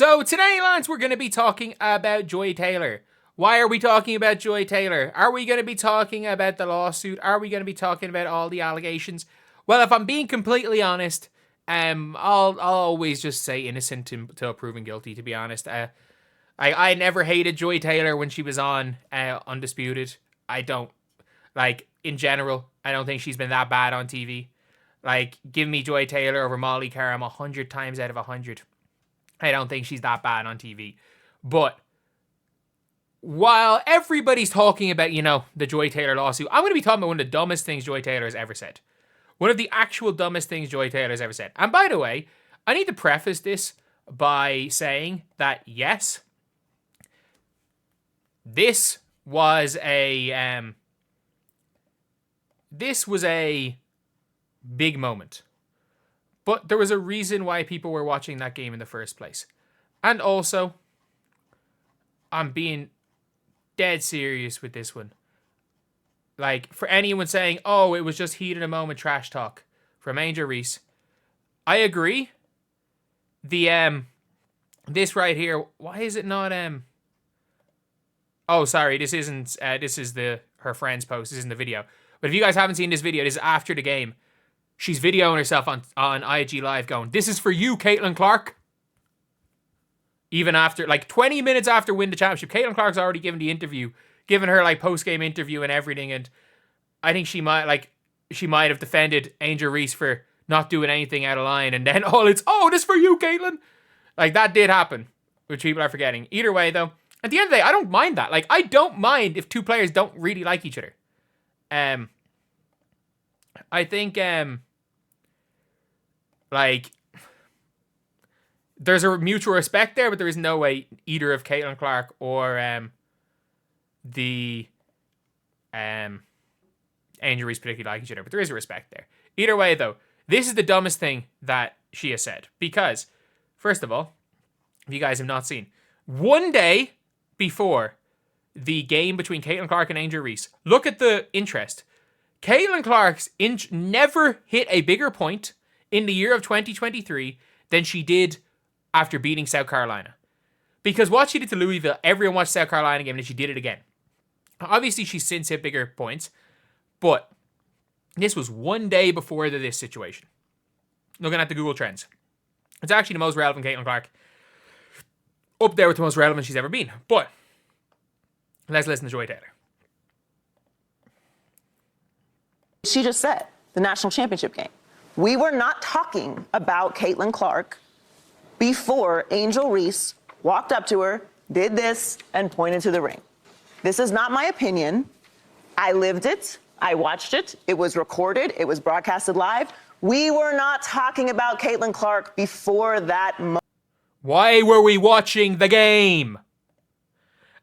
So today, lads, we're going to be talking about Joy Taylor. Why are we talking about Joy Taylor? Are we going to be talking about the lawsuit? Are we going to be talking about all the allegations? Well, if I'm being completely honest, I'll always just say innocent until proven guilty, to be honest. I never hated Joy Taylor when she was on Undisputed. I don't, in general, I don't think she's been that bad on TV. Give me Joy Taylor over Molly Karam 100 times out of 100. I don't think she's that bad on TV. But while everybody's talking about, the Joy Taylor lawsuit, I'm going to be talking about one of the dumbest things Joy Taylor has ever said. One of the actual dumbest things Joy Taylor has ever said. And by the way, I need to preface this by saying that, yes, this was a big moment. But there was a reason why people were watching that game in the first place. And also, I'm being dead serious with this one. For anyone saying, oh, it was just heat in a moment trash talk from Angel Reese, I agree. This right here, why is it not, oh, sorry, this isn't, this is her friend's post, this isn't the video. But if you guys haven't seen this video, this is after the game. She's videoing herself on IG Live going, this is for you, Caitlyn Clark. Even after, 20 minutes after win the championship, Caitlyn Clark's already given the interview, given her, post-game interview and everything, and I think she might have defended Angel Reese for not doing anything out of line, and then, this is for you, Caitlyn. That did happen, which people are forgetting. Either way, though, at the end of the day, I don't mind that. I don't mind if two players don't really like each other. I think, there's a mutual respect there, but there is no way either of Caitlyn Clark or the Angel Reese particularly like each other, but there is a respect there. Either way, though, this is the dumbest thing that she has said. Because, first of all, if you guys have not seen, one day before the game between Caitlyn Clark and Angel Reese, look at the interest. Caitlyn Clark's never hit a bigger point in the year of 2023 than she did after beating South Carolina. Because what she did to Louisville, everyone watched South Carolina game and she did it again. Obviously, she's since hit bigger points, but this was one day before this situation. Looking at the Google Trends. It's actually the most relevant Caitlyn Clark. Up there with the most relevant she's ever been. But let's listen to Joy Taylor. She just said, the national championship game. We were not talking about Caitlyn Clark before Angel Reese walked up to her, did this, and pointed to the ring. This is not my opinion. I lived it. I watched it. It was recorded. It was broadcasted live. We were not talking about Caitlyn Clark before that moment. Why were we watching the game?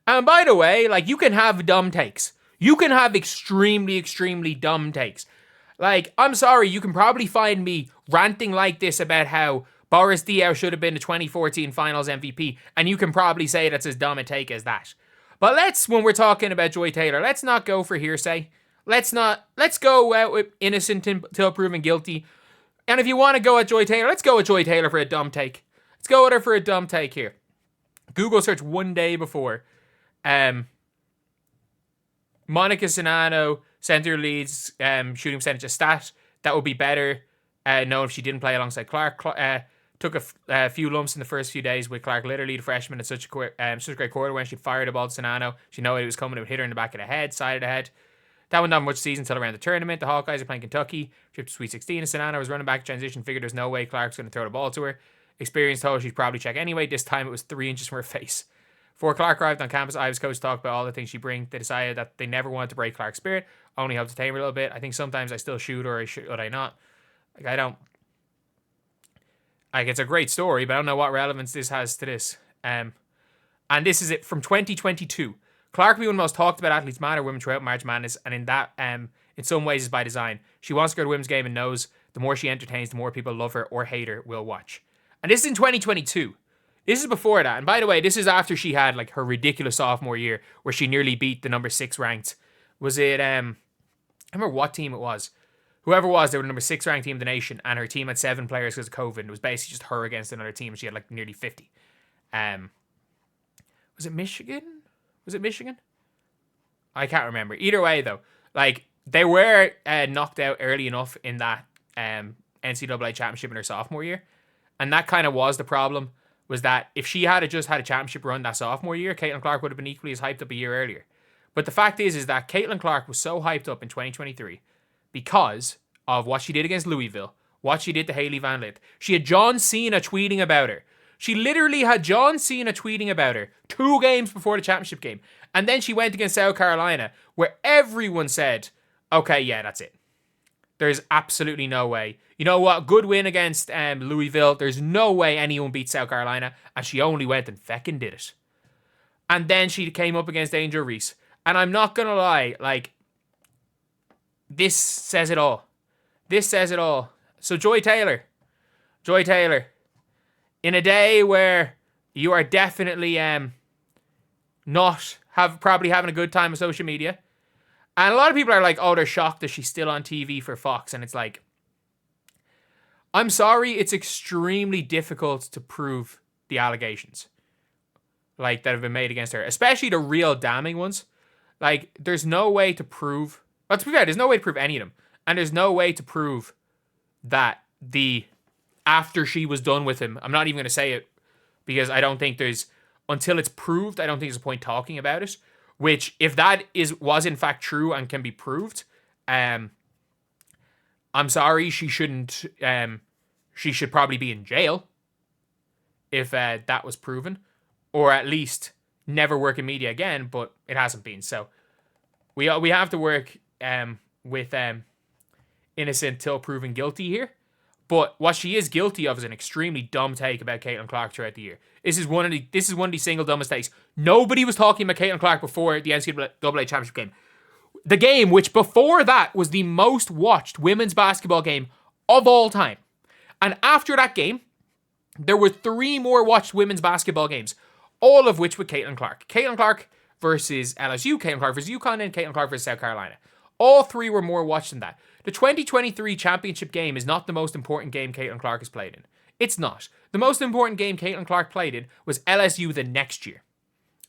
And by the way, you can have dumb takes. You can have extremely, extremely dumb takes. I'm sorry, you can probably find me ranting like this about how Boris Diaw should have been the 2014 Finals MVP, and you can probably say that's as dumb a take as that. But when we're talking about Joy Taylor, let's not go for hearsay. Let's go out with innocent until proven guilty. And if you want to go at Joy Taylor, let's go with Joy Taylor for a dumb take. Let's go with her for a dumb take here. Google search one day before. Monica Sinano, center leads, shooting percentage, a stat that would be better known if she didn't play alongside Clark. Took a few lumps in the first few days with Clark, literally the freshman at such a great quarter when she fired the ball to Sinano. She knew it was coming, it would hit her in the back of the head, side of the head. That went on much season until around the tournament. The Hawkeyes are playing Kentucky. Shipped to Sweet 16, and Sinano was running back transition. Figured there's no way Clark's going to throw the ball to her. Experience told her she'd probably check anyway. This time it was 3 inches from her face. Before Clark arrived on campus, Iowa's coach talked about all the things she brings. They decided that they never wanted to break Clark's spirit, only helped to tame her a little bit. I think sometimes I still shoot or should I not. I don't. It's a great story, but I don't know what relevance this has to this. And this is it from 2022. Clark will be one of the most talked about athletes, man or women, throughout March Madness, and in that, in some ways, is by design. She wants to go to women's game and knows the more she entertains, the more people love her or hate her will watch. And this is in 2022. This is before that. And by the way, this is after she had her ridiculous sophomore year where she nearly beat the number 6 ranked. Was it, I don't remember what team it was. Whoever it was, they were the number 6 ranked team in the nation, and her team had 7 players because of COVID. And it was basically just her against another team, and she had nearly 50. Was it Michigan? Was it Michigan? I can't remember. Either way, though, like they were knocked out early enough in that NCAA championship in her sophomore year, and that kind of was the problem. Was that if she had just had a championship run that sophomore year, Caitlyn Clark would have been equally as hyped up a year earlier. But the fact is that Caitlyn Clark was so hyped up in 2023 because of what she did against Louisville, what she did to Hailey Van Lith. She had John Cena tweeting about her. She literally had John Cena tweeting about her 2 games before the championship game. And then she went against South Carolina, where everyone said, okay, yeah, that's it. There's absolutely no way. You know what? Good win against Louisville. There's no way anyone beats South Carolina. And she only went and feckin' did it. And then she came up against Angel Reese. And I'm not going to lie, like, this says it all. This says it all. So Joy Taylor, in a day where you are definitely probably having a good time with social media, and a lot of people are like, oh, they're shocked that she's still on TV for Fox, and it's like, I'm sorry, it's extremely difficult to prove the allegations like that have been made against her, especially the real damning ones. Like, there's no way to prove, well, to be fair, there's no way to prove any of them, and there's no way to prove that after she was done with him, I'm not even going to say it because I don't think until it's proved, I don't think there's a point talking about it, which if that was in fact true and can be proved, I'm sorry, she shouldn't, she should probably be in jail if that was proven, or at least never work in media again, but it hasn't been. So we have to work with innocent till proven guilty here. But what she is guilty of is an extremely dumb take about Caitlyn Clark throughout the year. This is one of the single dumbest takes. Nobody was talking about Caitlyn Clark before the NCAA championship game. The game, which before that was the most watched women's basketball game of all time. And after that game, there were 3 more watched women's basketball games, all of which with Caitlyn Clark. Caitlyn Clark versus LSU, Caitlyn Clark versus UConn, and Caitlyn Clark versus South Carolina. All 3 were more watched than that. The 2023 championship game is not the most important game Caitlyn Clark has played in. It's not. The most important game Caitlyn Clark played in was LSU the next year.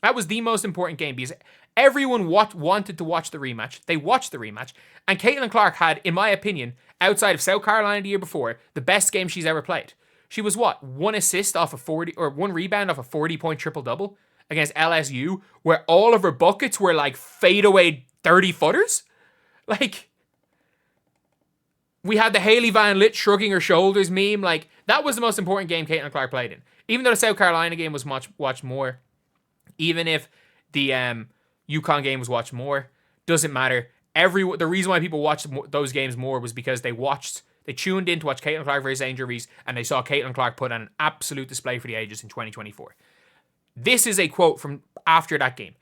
That was the most important game because everyone wanted to watch the rematch. They watched the rematch. And Caitlyn Clark had, in my opinion, outside of South Carolina the year before, the best game she's ever played. She was 1 assist off a 40, or 1 rebound off a 40-point triple-double against LSU, where all of her buckets were like fadeaway 30-footers. Like, we had the Hailey Van Lith shrugging her shoulders meme. Like, that was the most important game Caitlyn Clark played in. Even though the South Carolina game was much watched more, even if the UConn game was watched more, doesn't matter. The reason why people watched those games more was because they tuned in to watch Caitlyn Clark versus Angel Reese, and they saw Caitlyn Clark put on an absolute display for the ages in 2024. This is a quote from after that game.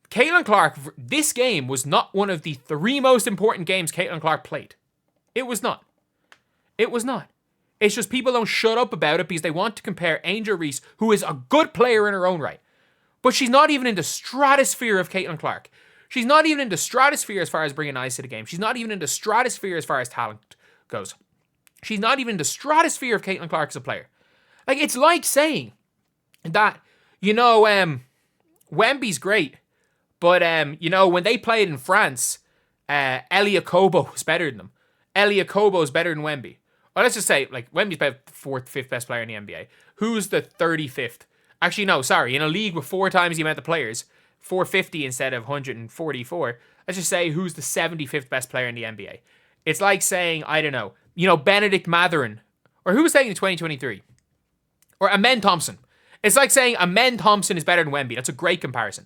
Caitlyn Clark, this game was not one of the 3 most important games Caitlyn Clark played. It was not. It was not. It's just people don't shut up about it because they want to compare Angel Reese, who is a good player in her own right. But she's not even in the stratosphere of Caitlyn Clark. She's not even in the stratosphere as far as bringing ice to the game. She's not even in the stratosphere as far as talent goes. She's not even in the stratosphere of Caitlyn Clark as a player. Like, it's like saying that, Wemby's great, but, when they played in France, Elia Kobo was better than them. Elia Kobo is better than Wemby. Or let's just say, like, Wemby's about the 4th, 5th best player in the NBA. Who's the 35th? Actually, no, sorry. In a league with 4 times the amount of players, 450 instead of 144, let's just say who's the 75th best player in the NBA. It's like saying, I don't know, Benedict Mathurin. Or who was saying in 2023? Or Amen Thompson. It's like saying Amen Thompson is better than Wemby. That's a great comparison.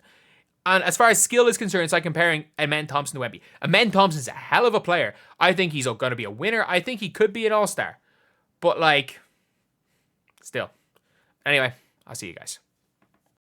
And as far as skill is concerned, it's like comparing Amen Thompson to Wemby. Amen Thompson's a hell of a player. I think he's going to be a winner. I think he could be an all-star. But, still. Anyway, I'll see you guys.